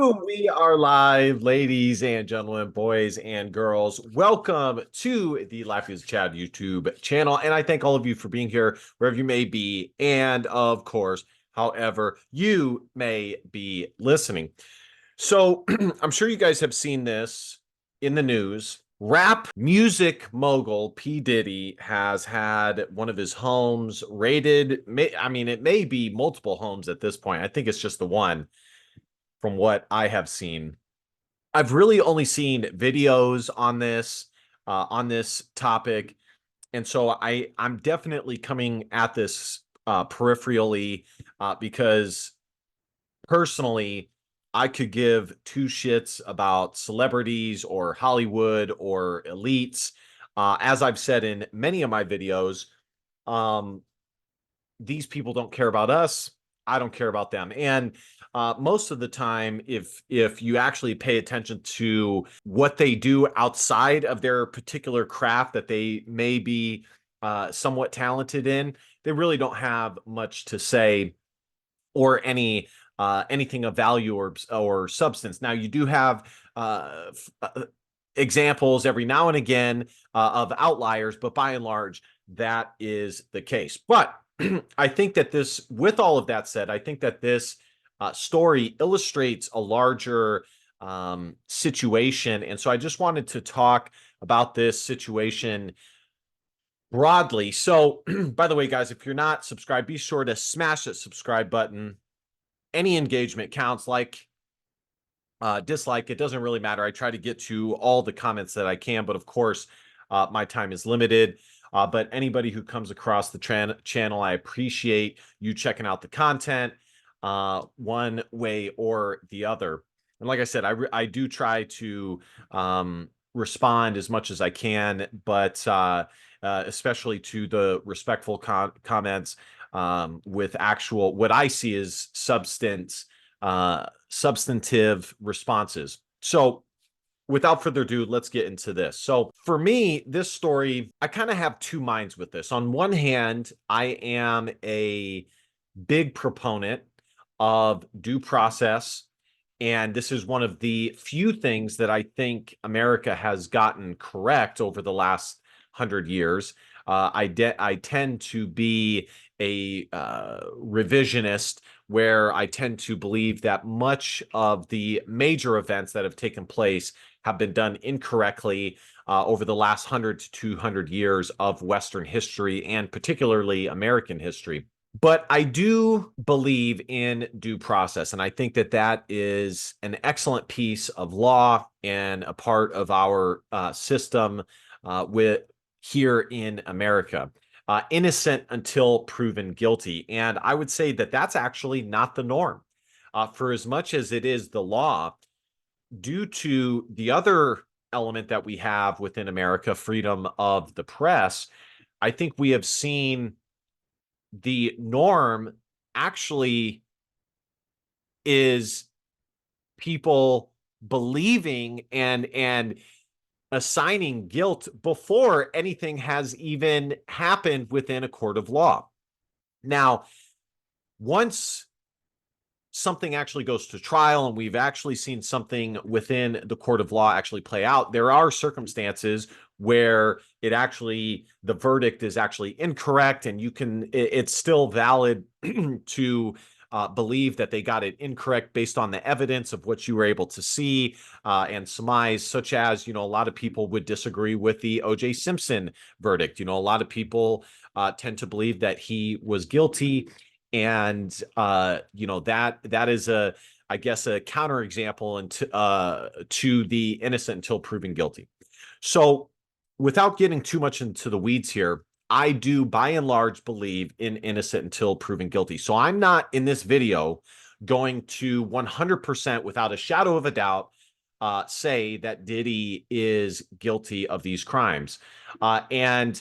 Boom! We are live, ladies and gentlemen, boys and girls. Welcome to the Life is Chad YouTube channel. And I thank all of you for being here, wherever you may be. And of course, however you may be listening. So I'm sure you guys have seen this in the news. Rap music mogul P Diddy has had one of his homes raided. It may be multiple homes at this point. I think it's just the one from what I have seen. I've really only seen videos on this topic, and so I'm definitely coming at this peripherally because personally, I could give two shits about celebrities or Hollywood or elites. As I've said in many of my videos, um, these people don't care about us. I don't care about them. And most of the time, if you actually pay attention to what they do outside of their particular craft that they may be somewhat talented in, they really don't have much to say or anything of value or substance. Now, you do have examples every now and again of outliers, but by and large, that is the case. But I think that with all of that said, I think that this story illustrates a larger situation. And so I just wanted to talk about this situation broadly. So, by the way, guys, if you're not subscribed, be sure to smash that subscribe button. Any engagement counts, dislike, it doesn't really matter. I try to get to all the comments that I can, but of course, my time is limited. But anybody who comes across the channel, I appreciate you checking out the content one way or the other. And like I said, I do try to respond as much as I can, but especially to the respectful comments with actual what I see as substantive responses. So without further ado, let's get into this. So for me, this story, I kind of have two minds with this. On one hand, I am a big proponent of due process. And this is one of the few things that I think America has gotten correct over the last 100 years. I tend to be a revisionist where I tend to believe that much of the major events that have taken place have been done incorrectly over the last 100 to 200 years of Western history and particularly American history. But I do believe in due process, and I think that that is an excellent piece of law and a part of our system with here in America. Innocent until proven guilty. And I would say that that's actually not the norm. For as much as it is the law, due to the other element that we have within America, freedom of the press, I think we have seen the norm actually is people believing and assigning guilt before anything has even happened within a court of law. Now, once something actually goes to trial and we've actually seen something within the court of law actually play out, there are circumstances where the verdict is actually incorrect, and it's still valid to believe that they got it incorrect based on the evidence of what you were able to see and surmise, such as, a lot of people would disagree with the O.J. Simpson verdict. A lot of people tend to believe that he was guilty. And that is I guess a counterexample to the innocent until proven guilty. So without getting too much into the weeds here, I do by and large believe in innocent until proven guilty. So I'm not in this video going to 100% without a shadow of a doubt say that Diddy is guilty of these crimes. And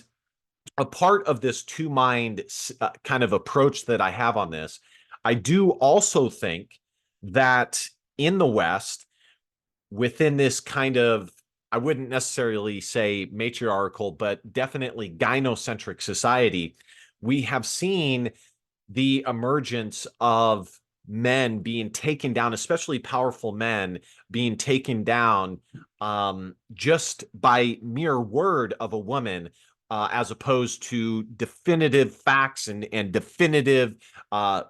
a part of this two-mind kind of approach that I have on this, I do also think that in the West, within this kind of, I wouldn't necessarily say matriarchal, but definitely gynocentric society, we have seen the emergence of men being taken down, especially powerful men being taken down just by mere word of a woman, as opposed to definitive facts and definitive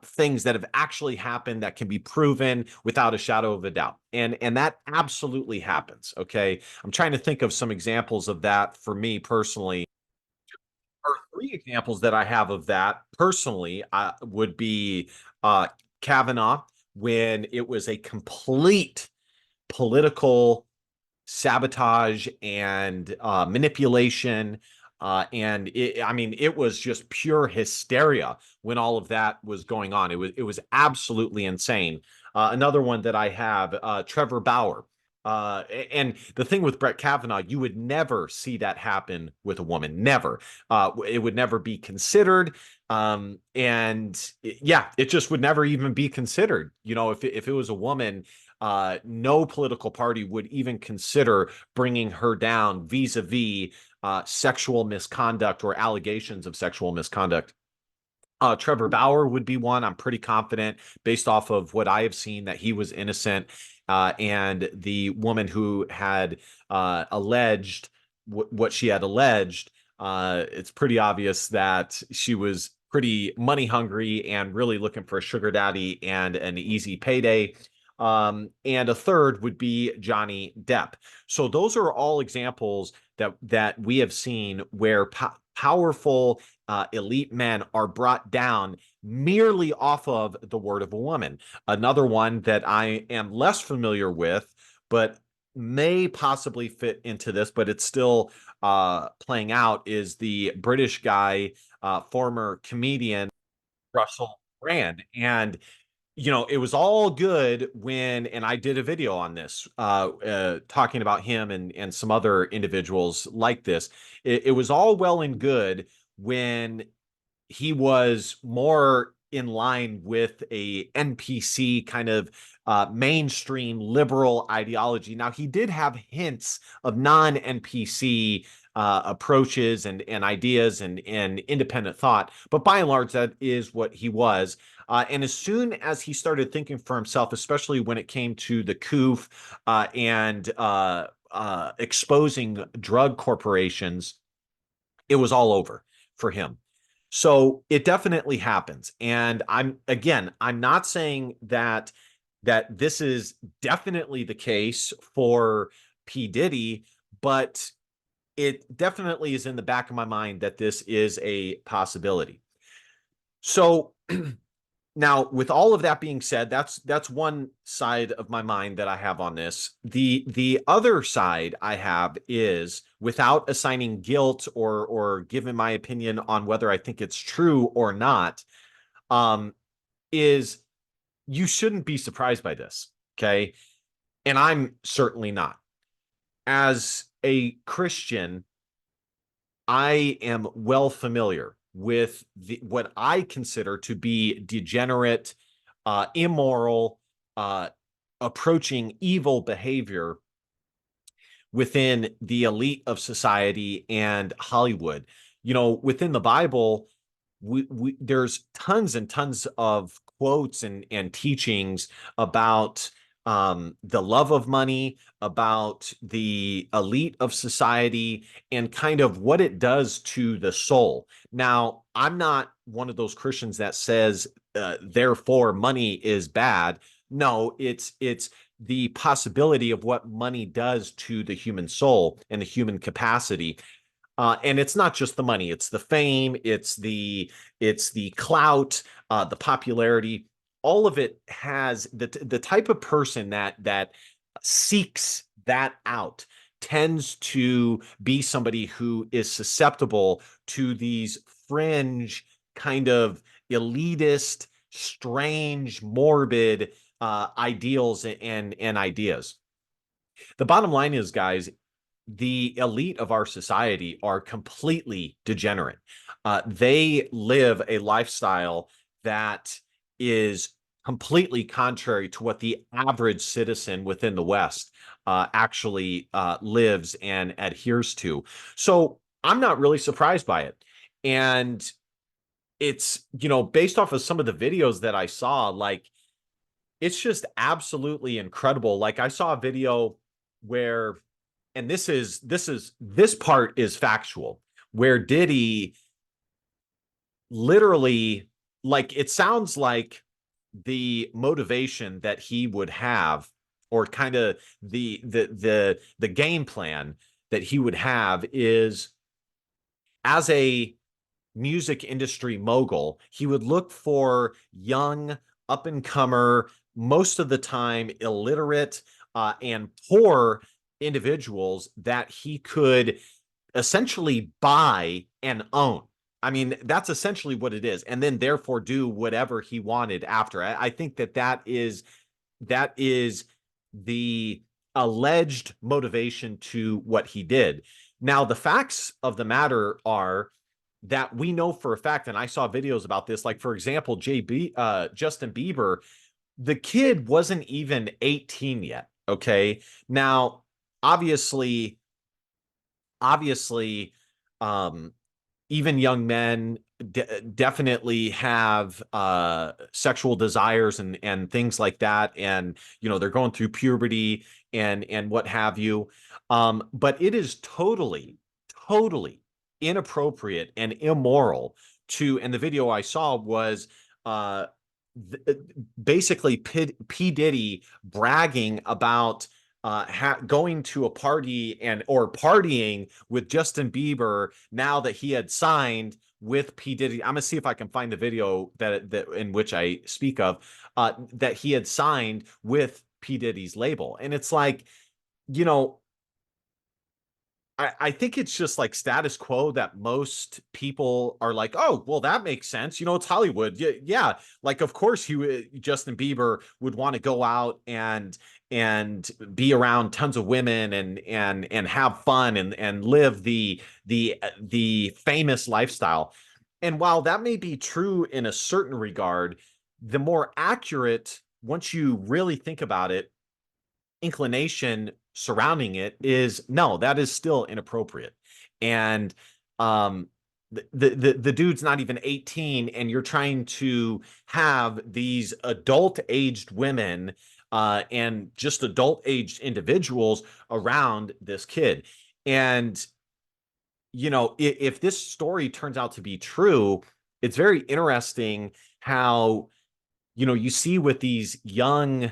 things that have actually happened that can be proven without a shadow of a doubt. And that absolutely happens. Okay. I'm trying to think of some examples of that for me personally. Or three examples that I have of that personally would be uh, Kavanaugh, when it was a complete political sabotage and manipulation. I mean, it was just pure hysteria when all of that was going on. It was absolutely insane. Another one that I have, Trevor Bauer. And the thing with Brett Kavanaugh, you would never see that happen with a woman. Never. It would never be considered. Yeah, it just would never even be considered. If it was a woman, no political party would even consider bringing her down vis-a-vis sexual misconduct or allegations of sexual misconduct. Trevor Bauer would be one. I'm pretty confident, based off of what I have seen, that he was innocent. And the woman who had alleged what she had alleged, it's pretty obvious that she was pretty money hungry and really looking for a sugar daddy and an easy payday. And a third would be Johnny Depp. So those are all examples that we have seen where powerful elite men are brought down merely off of the word of a woman. Another one that I am less familiar with, but may possibly fit into this, but it's still playing out, is the British guy, former comedian Russell Brand. And it was all good and I did a video on this, talking about him and some other individuals like this. It was all well and good when he was more in line with a NPC kind of mainstream liberal ideology. Now, he did have hints of non-NPC approaches and ideas and independent thought, but by and large, that is what he was. And as soon as he started thinking for himself, especially when it came to the coup and exposing drug corporations, it was all over for him. So it definitely happens. And I'm not saying that this is definitely the case for P Diddy, but it definitely is in the back of my mind that this is a possibility. So now, with all of that being said, that's one side of my mind that I have on this. The other side I have is, without assigning guilt or giving my opinion on whether I think it's true or not, is you shouldn't be surprised by this, okay? And I'm certainly not. As a Christian, I am well familiar with what I consider to be degenerate, immoral, uh, approaching evil behavior within the elite of society and Hollywood. Within the Bible, there's tons and tons of quotes and teachings about the love of money, about the elite of society, and kind of what it does to the soul. Now, I'm not one of those Christians that says, therefore, money is bad. No, it's the possibility of what money does to the human soul and the human capacity. And it's not just the money; it's the fame, it's the clout, the popularity. All of it has the type of person that seeks that out tends to be somebody who is susceptible to these fringe, kind of elitist, strange, morbid ideals and ideas. The bottom line is, guys, the elite of our society are completely degenerate. They live a lifestyle that is completely contrary to what the average citizen within the West actually lives and adheres to. So I'm not really surprised by it. And it's, based off of some of the videos that I saw, like, it's just absolutely incredible. Like I saw a video where, and this part is factual, where Diddy literally, like, it sounds like the motivation that he would have, or kind of the game plan that he would have, is as a music industry mogul, he would look for young, up and comer, most of the time illiterate, and poor individuals that he could essentially buy and own. I mean, that's essentially what it is. And then therefore do whatever he wanted after. I think that is the alleged motivation to what he did. Now, the facts of the matter are that we know for a fact, and I saw videos about this, like for example, Justin Bieber, the kid wasn't even 18 yet. Okay. Now, obviously, obviously, um, even young men definitely have sexual desires and things like that, and they're going through puberty and what have you. But it is totally inappropriate and immoral to, and the video I saw was uh th- basically P Diddy bragging about going to a party and or partying with Justin Bieber now that he had signed with P Diddy. I'm gonna see if I can find the video that in which I speak of, that he had signed with P Diddy's label, and it's like, you know, I think it's just like status quo that most people are like, oh, well, that makes sense. It's Hollywood. Yeah, yeah. Like, of course, Justin Bieber would want to go out and be around tons of women and have fun and live the famous lifestyle. And while that may be true in a certain regard, the more accurate, once you really think about it, inclination surrounding it is no, that is still inappropriate. And um the dude's not even 18, and you're trying to have these adult aged women and just adult aged individuals around this kid. And if this story turns out to be true, it's very interesting how you see with these young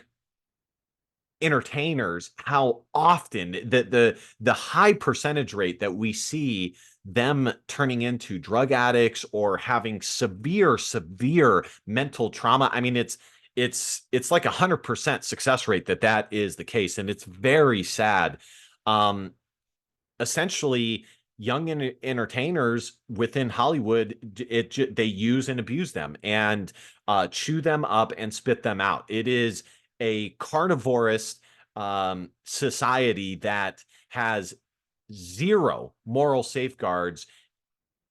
entertainers how often the high percentage rate that we see them turning into drug addicts or having severe mental trauma. I mean, it's like 100% success rate that is the case, and it's very sad. um Essentially, young entertainers within Hollywood, they use and abuse them and chew them up and spit them out. It is a carnivorous society that has zero moral safeguards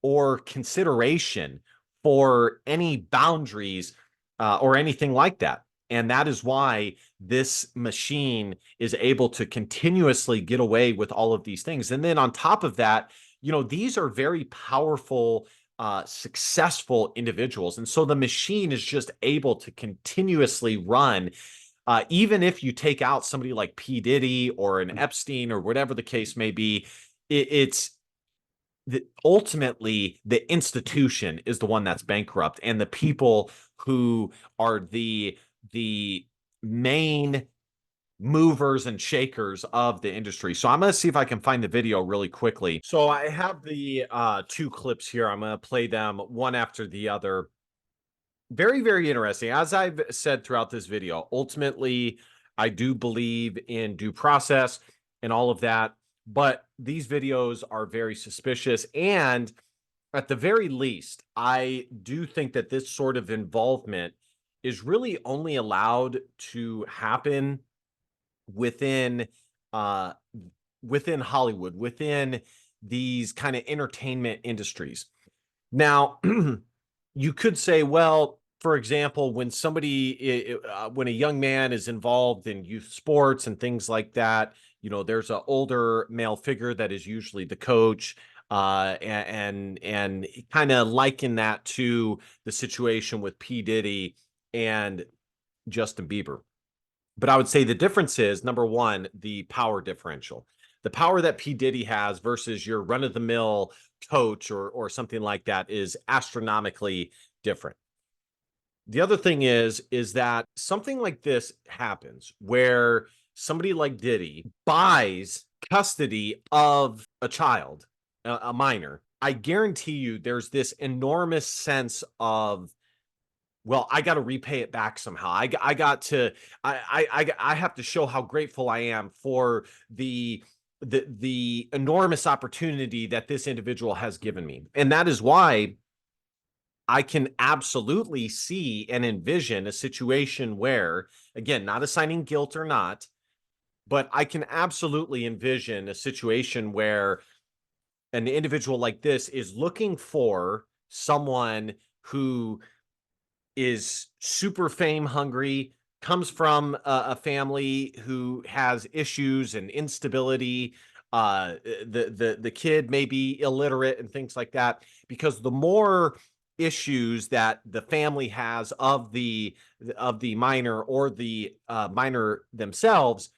or consideration for any boundaries or anything like that. And that is why this machine is able to continuously get away with all of these things. And then on top of that, these are very powerful, successful individuals. And so the machine is just able to continuously run. Even if you take out somebody like P. Diddy or an Epstein or whatever the case may be, it's ultimately the institution is the one that's bankrupt, and the people who are the main movers and shakers of the industry. So I'm going to see if I can find the video really quickly. So I have the two clips here. I'm going to play them one after the other. Very interesting. As I've said throughout this video, ultimately, I do believe in due process and all of that, but these videos are very suspicious. And at the very least, I do think that this sort of involvement is really only allowed to happen within uh within Hollywood, within these kind of entertainment industries. Now, you could say, well, for example, when a young man is involved in youth sports and things like that, there's an older male figure that is usually the coach, and kind of liken that to the situation with P Diddy and Justin Bieber. But I would say the difference is, number one, the power differential. The power that P Diddy has versus your run-of-the-mill coach or something like that is astronomically different. The other thing is that something like this happens where somebody like Diddy buys custody of a child, a minor. I guarantee you there's this enormous sense of, well, I got to repay it back somehow. I got to I have to show how grateful I am for the enormous opportunity that this individual has given me. And that is why I can absolutely see and envision a situation where, again, not assigning guilt or not, but I can absolutely envision a situation where an individual like this is looking for someone who is super fame hungry, comes from a family who has issues and instability. The kid may be illiterate and things like that, because the more issues that the family has of the minor or the minor themselves,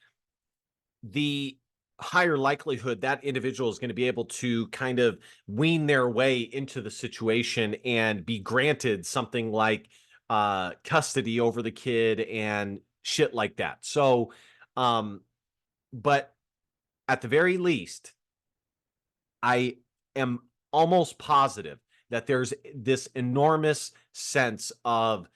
the higher likelihood that individual is going to be able to kind of wean their way into the situation and be granted something like custody over the kid and shit like that. So, but at the very least, I am almost positive that there's this enormous sense of,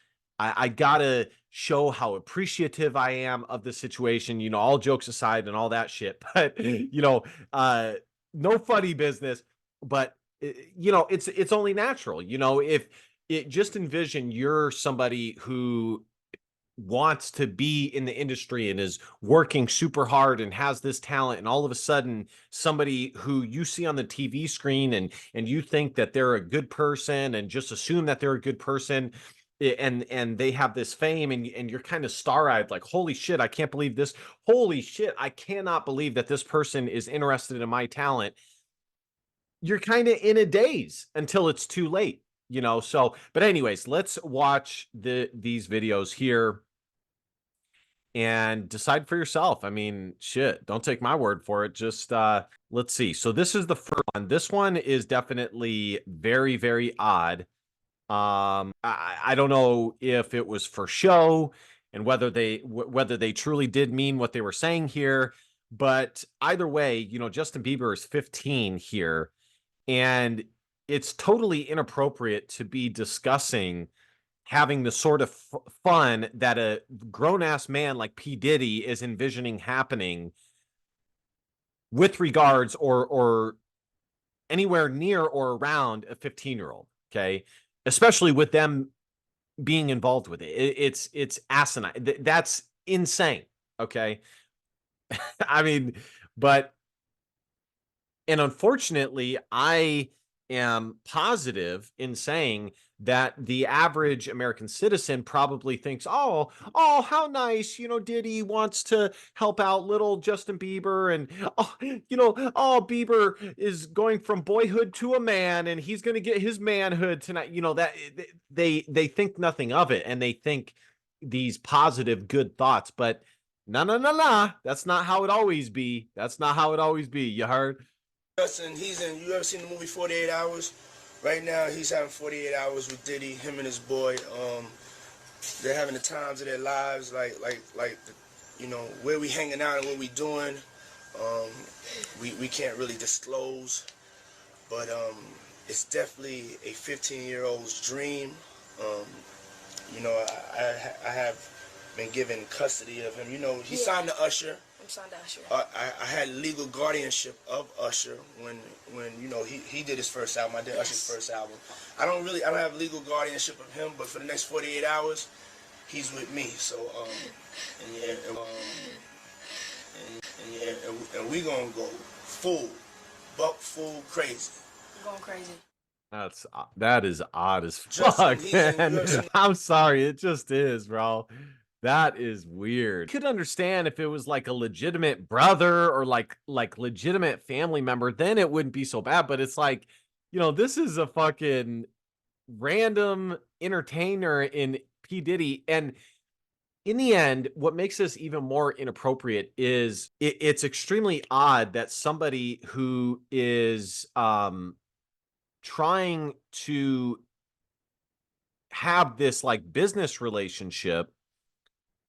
I gotta show how appreciative I am of the situation, you know, all jokes aside and all that shit. But you know, no funny business. But you know, it's only natural. You know, if it just envision you're somebody who wants to be in the industry and is working super hard and has this talent, and all of a sudden somebody who you see on the TV screen and you think that they're a good person and just assume that they're a good person, and they have this fame, and you're kind of star-eyed like, holy shit, I can't believe this, holy shit, I cannot believe that this person is interested in my talent. You're kind of in a daze until it's too late, you know. So but anyways, let's watch these videos here and decide for yourself. I mean, shit, don't take my word for it. Just let's see. So this is the first one. This one is definitely very, very odd. I don't know if it was for show and whether they truly did mean what they were saying here, but either way, you know, Justin Bieber is 15 here, and it's totally inappropriate to be discussing having the sort of fun that a grown ass man like P Diddy is envisioning happening with regards or anywhere near or around a 15-year-old. Okay, especially with them being involved with it. It's asinine. That's insane. Okay, I mean, but and unfortunately, I am positive in saying that the average American citizen probably thinks, oh, how nice, you know, Diddy wants to help out little Justin Bieber, and oh, you know, oh, Bieber is going from boyhood to a man, and he's going to get his manhood tonight. You know, that they think nothing of it, and they think these positive, good thoughts, but no, no, no, no, that's not how it always be. That's not how it always be. You heard? And he's in. You ever seen the movie 48 Hours? Right now, he's having 48 hours with Diddy. Him and his boy. They're having the times of their lives. You know, where we hanging out and what we doing. We can't really disclose, but it's definitely a 15-year-old's dream. You know, I have been given custody of him. You know, he signed to Usher. I had legal guardianship of Usher when you know he did his first album. I did Usher's first album. I don't have legal guardianship of him, but for the next 48 hours, he's with me. So and we gonna go full crazy. We're going crazy. That is odd as fuck, man. I'm sorry, it just is, bro. That is weird. Could understand if it was like a legitimate brother or like legitimate family member, then it wouldn't be so bad. But it's like, you know, this is a fucking random entertainer in P Diddy, and in the end, what makes this even more inappropriate is it's extremely odd that somebody who is trying to have this like business relationship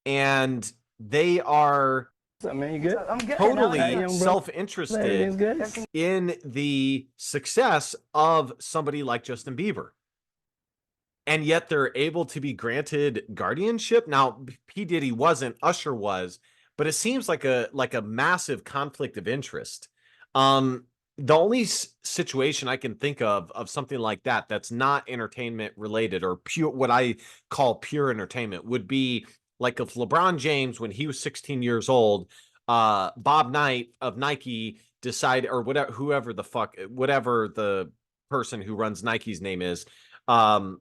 and they are What's up, man? You good? I'm good. totally young bro. self-interested Everything's good? in the success of somebody like Justin Bieber. And yet they're able to be granted guardianship. Now, P Diddy wasn't, Usher was, but it seems like a massive conflict of interest. The only situation I can think of something like that that's not entertainment related or pure, what I call pure entertainment, would be like if LeBron James, when he was 16 years old, Bob Knight of Nike decided, or whatever, whoever the fuck, whatever the person who runs Nike's name is, um,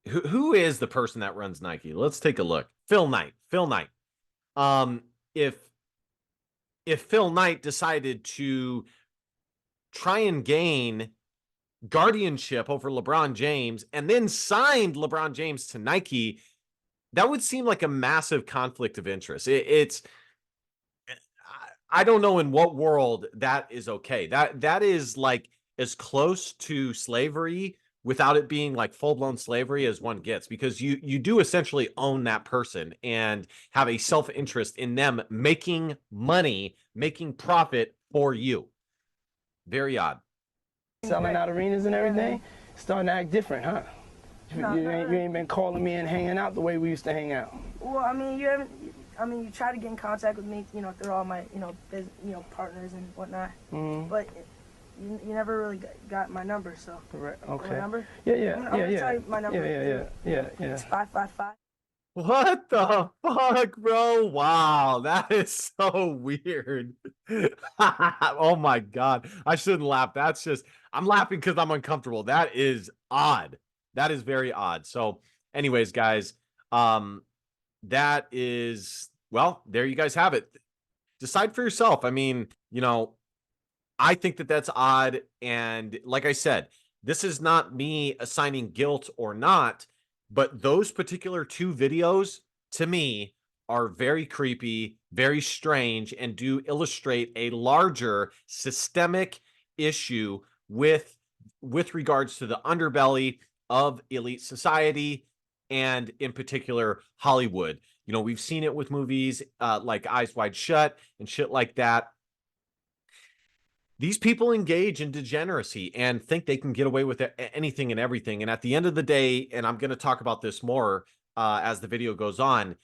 who is the person that runs Nike? Let's take a look. Phil Knight. Phil Knight. Um, if Phil Knight decided to try and gain guardianship over LeBron James and then signed LeBron James to Nike, that would seem like a massive conflict of interest. It's I don't know in what world that is okay. That is like as close to slavery without it being like full-blown slavery as one gets, because you do essentially own that person and have a self-interest in them making money, making profit for you. Very odd. Selling out arenas and everything, starting to act different, huh? No, You ain't been calling me and hanging out the way we used to hang out. Well, I mean, you haven't. I mean, you try to get in contact with me, through all my, partners and whatnot. Mm-hmm. But you never really got my number, so. Correct. My Okay. number? Yeah. I'm gonna tell you my number. Yeah. It's 555. What the fuck, bro? Wow, that is so weird. Oh my God. I shouldn't laugh. That's just, I'm laughing because I'm uncomfortable. That is odd. That is very odd. So, anyways, guys, that is, well, there you guys have it. Decide for yourself. I mean, I think that that's odd. And like I said, this is not me assigning guilt or not, but those particular two videos to me are very creepy, very strange, and do illustrate a larger systemic issue with regards to the underbelly of elite society and in particular Hollywood. We've seen it with movies like Eyes Wide Shut and shit like that. These people engage in degeneracy and think they can get away with anything and everything. And at the end of the day, and I'm going to talk about this more as the video goes on,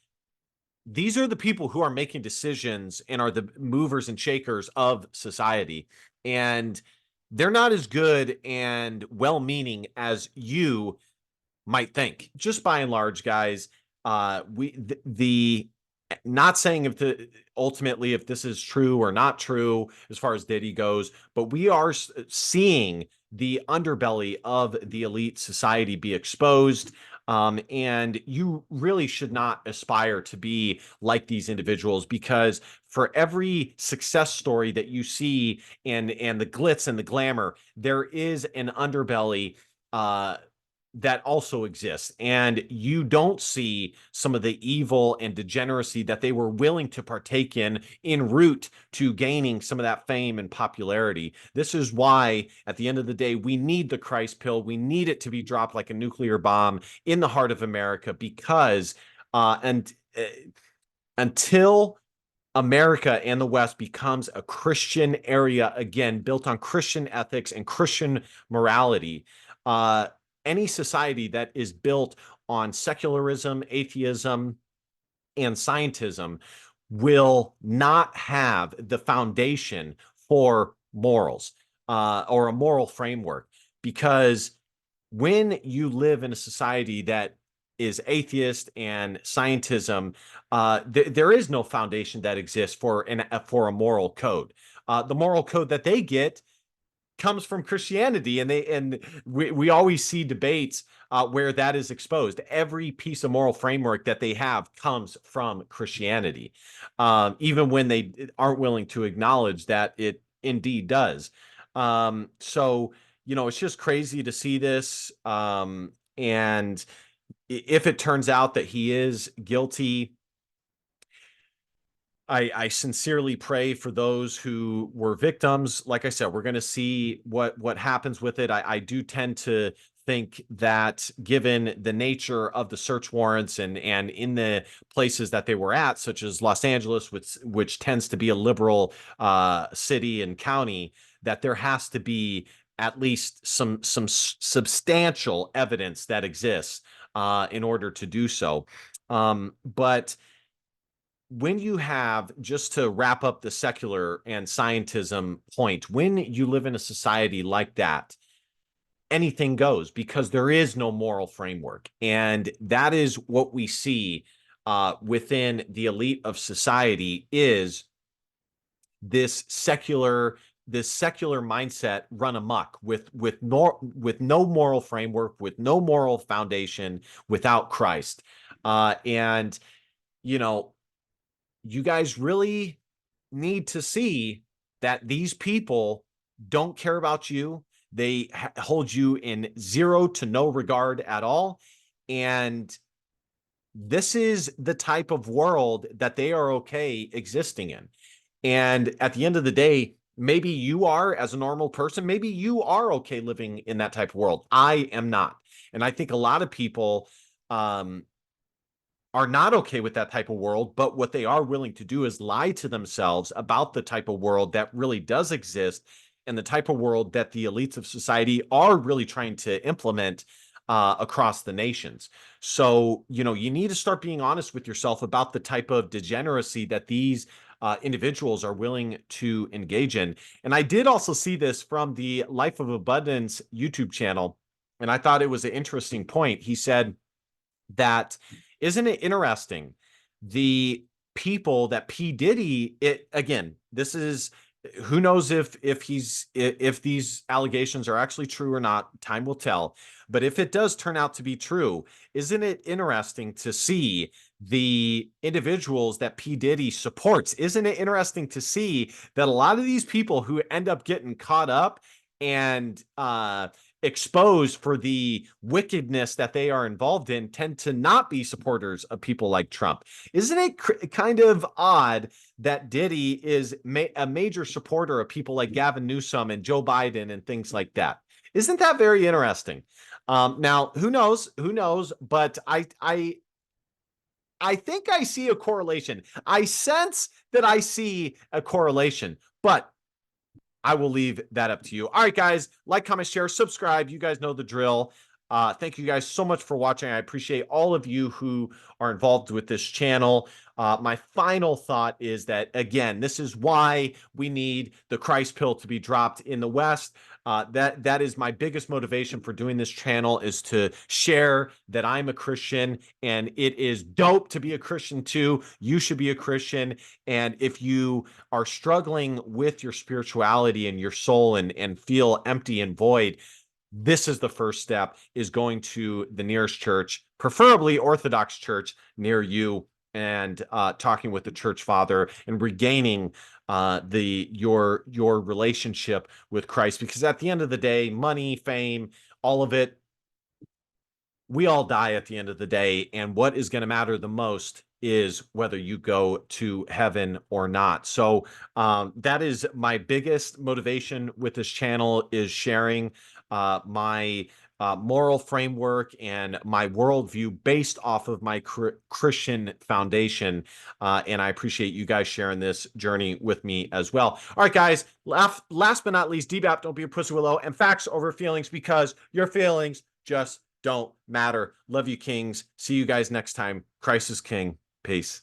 these are the people who are making decisions and are the movers and shakers of society. And they're not as good and well-meaning as you might think. Just by and large, guys, the not saying if ultimately if this is true or not true as far as Diddy goes, but we are seeing the underbelly of the elite society be exposed. And you really should not aspire to be like these individuals, because for every success story that you see and the glitz and the glamour, there is an underbelly that also exists, and you don't see some of the evil and degeneracy that they were willing to partake in route to gaining some of that fame and popularity. This is why at the end of the day we need the Christ pill. We need it to be dropped like a nuclear bomb in the heart of America, because until America and the West becomes a Christian area again, built on Christian ethics and Christian morality, any society that is built on secularism, atheism, and scientism will not have the foundation for morals or a moral framework. Because when you live in a society that is atheist and scientism, there is no foundation that exists for a moral code. The moral code that they get comes from Christianity, and we always see debates where that is exposed. Every piece of moral framework that they have comes from Christianity, even when they aren't willing to acknowledge that it indeed does. So it's just crazy to see this, and if it turns out that he is guilty, I sincerely pray for those who were victims. Like I said, we're going to see what happens with it. I do tend to think that given the nature of the search warrants and in the places that they were at, such as Los Angeles, which tends to be a liberal city and county, that there has to be at least some substantial evidence that exists in order to do so. But when you have, just to wrap up the secular and scientism point, when you live in a society like that, anything goes because there is no moral framework. And that is what we see within the elite of society, is this secular mindset run amok with no moral framework, with no moral foundation, without Christ. And you know, you guys really need to see that these people don't care about you. They hold you in zero to no regard at all. And this is the type of world that they are okay existing in. And at the end of the day, maybe you are, as a normal person, maybe you are okay living in that type of world. I am not. And I think a lot of people are not okay with that type of world, but what they are willing to do is lie to themselves about the type of world that really does exist and the type of world that the elites of society are really trying to implement across the nations. So, you need to start being honest with yourself about the type of degeneracy that these individuals are willing to engage in. And I did also see this from the Life of Abundance YouTube channel, and I thought it was an interesting point. He said that, isn't it interesting, the people that P Diddy, this is, who knows if these allegations are actually true or not, time will tell. But if it does turn out to be true, isn't it interesting to see the individuals that P Diddy supports? Isn't it interesting to see that a lot of these people who end up getting caught up and exposed for the wickedness that they are involved in tend to not be supporters of people like Trump? Isn't it kind of odd that Diddy is a major supporter of people like Gavin Newsom and Joe Biden and things like that? Isn't that very interesting? Now, who knows? Who knows? But I think I see a correlation. I sense that I see a correlation, but I will leave that up to you. All right, guys, like, comment, share, subscribe. You guys know the drill. Thank you guys so much for watching. I appreciate all of you who are involved with this channel. My final thought is that, again, this is why we need the Christ pill to be dropped in the West. That is my biggest motivation for doing this channel, is to share that I'm a Christian, and it is dope to be a Christian too. You should be a Christian. And if you are struggling with your spirituality and your soul and feel empty and void, this is the first step, is going to the nearest church, preferably Orthodox church near you, and talking with the church father and regaining your relationship with Christ. Because at the end of the day, money, fame, all of it, we all die at the end of the day, and what is going to matter the most is whether you go to heaven or not. So that is my biggest motivation with this channel, is sharing my moral framework and my worldview based off of my Christian foundation. And I appreciate you guys sharing this journey with me as well. All right, guys, last but not least, DBAP, don't be a pussy willow, and facts over feelings, because your feelings just don't matter. Love you, kings. See you guys next time. Christ is king. Peace.